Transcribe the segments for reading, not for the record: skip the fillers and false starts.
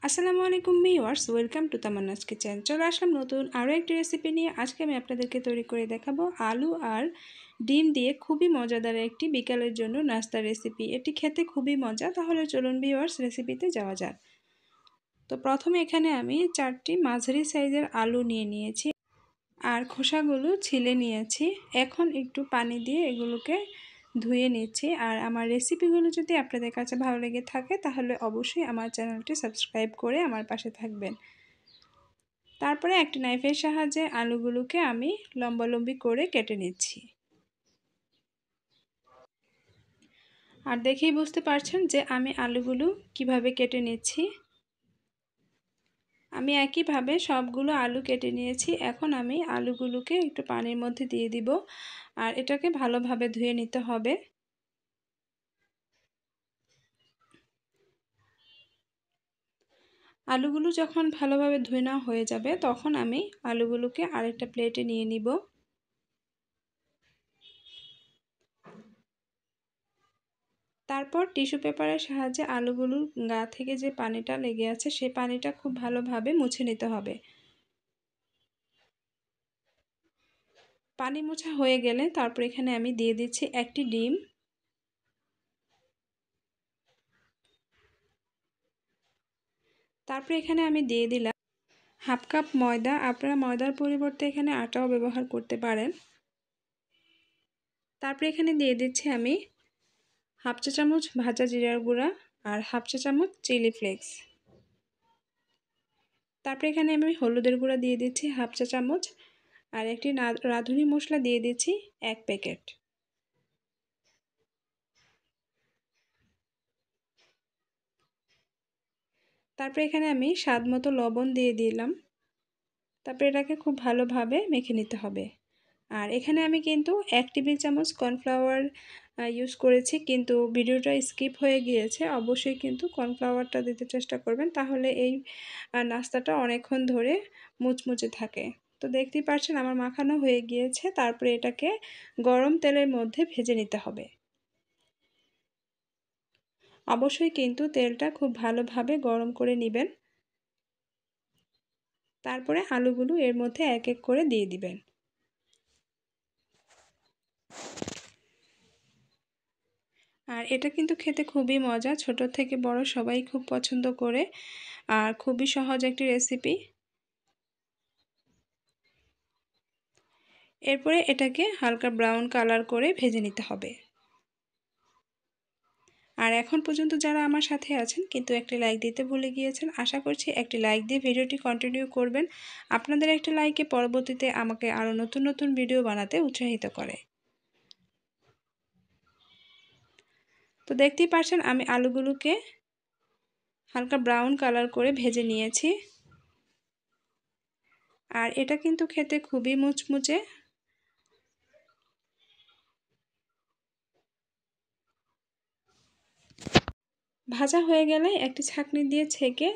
আসসালামু আলাইকুম viewers, welcome to Tamanna's kitchen. চলে আসলাম নতুন আরও একটি রেসিপি নিয়ে। আজকে আমি আপনাদেরকে তৈরি করে দেখাবো আলু আর ডিম দিয়ে খুবই মজাদার একটি বিকালের জন্য নাস্তার রেসিপি। এটি খেতে খুবই মজা। তাহলে চলুন ভিউয়ার্স, রেসিপিতে যাওয়া যাক। তো প্রথমে এখানে আমি 4টি মাঝারি সাইজের আলু নিয়ে নিয়েছি আর খোসাগুলো ছিলে নিয়েছি। এখন একটু পানি দিয়ে এগুলোকে ধুয়ে নিচ্ছি। আর আমার রেসিপিগুলো যদি আপনাদের কাছে ভালো লেগে থাকে তাহলে অবশ্যই আমার চ্যানেলটি সাবস্ক্রাইব করে আমার পাশে থাকবেন। তারপরে একটি নাইফের সাহায্যে আলুগুলোকে আমি লম্বালম্বি করে কেটে নিচ্ছি। আর দেখেই বুঝতে পারছেন যে আমি আলুগুলো কিভাবে কেটে নিচ্ছি। আমি একইভাবে সবগুলো আলু কেটে নিয়েছি। এখন আমি আলুগুলোকে একটু পানির মধ্যে দিয়ে দিব আর এটাকে ভালোভাবে ধুয়ে নিতে হবে। আলুগুলো যখন ভালোভাবে ধুয়ে নেওয়া হয়ে যাবে তখন আমি আলুগুলোকে আরেকটা প্লেটে নিয়ে নিব। তারপর টিস্যু পেপারের সাহায্যে আলুগুলোর গা থেকে যে পানিটা লেগে আছে সেই পানিটা খুব ভালোভাবে মুছে নিতে হবে। পানি মোছা হয়ে গেলে তারপর এখানে আমি দিয়ে দিচ্ছি একটি ডিম। তারপর এখানে আমি দিয়ে দিলাম হাফ কাপ ময়দা। আপনারা ময়দার পরিবর্তে এখানে আটাও ব্যবহার করতে পারেন। তারপর এখানে দিয়ে দিচ্ছি আমি হাফ চা চামচ ভাজা জিরার গুঁড়া আর হাফ চা চামচ চিলি ফ্লেক্স। তারপর এখানে আমি হলুদের গুঁড়া দিয়ে দিচ্ছি হাফ চা চামচ আর একটি রাঁধুনি মশলা দিয়ে দিচ্ছি 1 প্যাকেট। তারপর এখানে আমি স্বাদ মতো লবণ দিয়ে দিলাম। তারপর এটাকে খুব ভালোভাবে মেখে নিতে হবে। আর এখানে আমি কিন্তু 1 টেবিল চামচ কর্নফ্লাওয়ার ইউজ করেছি, কিন্তু ভিডিওটা স্কিপ হয়ে গিয়েছে। অবশ্যই কিন্তু কর্নফ্লাওয়ারটা দিতে চেষ্টা করবেন, তাহলে এই নাস্তাটা অনেকক্ষণ ধরে মুচমুচে থাকে। তো দেখতেই পাচ্ছেন আমার মাখানো হয়ে গিয়েছে। তারপরে এটাকে গরম তেলের মধ্যে ভেজে নিতে হবে। অবশ্যই কিন্তু তেলটা খুব ভালোভাবে গরম করে নেবেন। তারপরে আলুগুলো এর মধ্যে এক এক করে দিয়ে দিবেন। আর এটা কিন্তু খেতে খুবই মজা, ছোট থেকে বড় সবাই খুব পছন্দ করে আর খুবই সহজ একটি রেসিপি। এরপরে এটাকে হালকা ব্রাউন কালার করে ভেজে নিতে হবে। আর এখন পর্যন্ত যারা আমার সাথে আছেন কিন্তু একটি লাইক দিতে ভুলে গিয়েছেন, আশা করছি একটি লাইক দিয়ে ভিডিওটি কন্টিনিউ করবেন। আপনাদের একটি লাইকে পরবর্তীতে আমাকে আরও নতুন নতুন ভিডিও বানাতে উৎসাহিত করে। তো দেখতেই পাচ্ছেন আমি আলুগুলোকে হালকা ব্রাউন কালার করে ভেজে নিয়েছি। আর এটা কিন্তু খেতে খুবই মুচমুচে। ভাজা হয়ে গেলে একটি ছাঁকনি দিয়ে ছেঁকে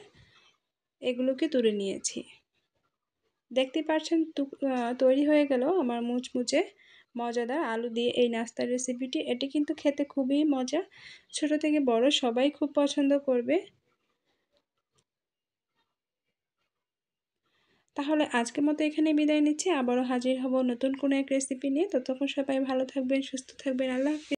এগুলোকে তুলে নিয়েছি। দেখতে পাচ্ছেন তৈরি হয়ে গেল আমার মুচমুচে মজাদার আলু দিয়ে এই নাস্তার রেসিপিটি। এটি কিন্তু খেতে খুবই মজা, ছোট থেকে বড় সবাই খুব পছন্দ করবে। তাহলে আজকের মতো এখানে বিদায় নিচ্ছি। আবারও হাজির হব নতুন কোনো এক রেসিপি নিয়ে। ততক্ষণ সবাই ভালো থাকবেন, সুস্থ থাকবেন। আল্লাহ হাফেজ।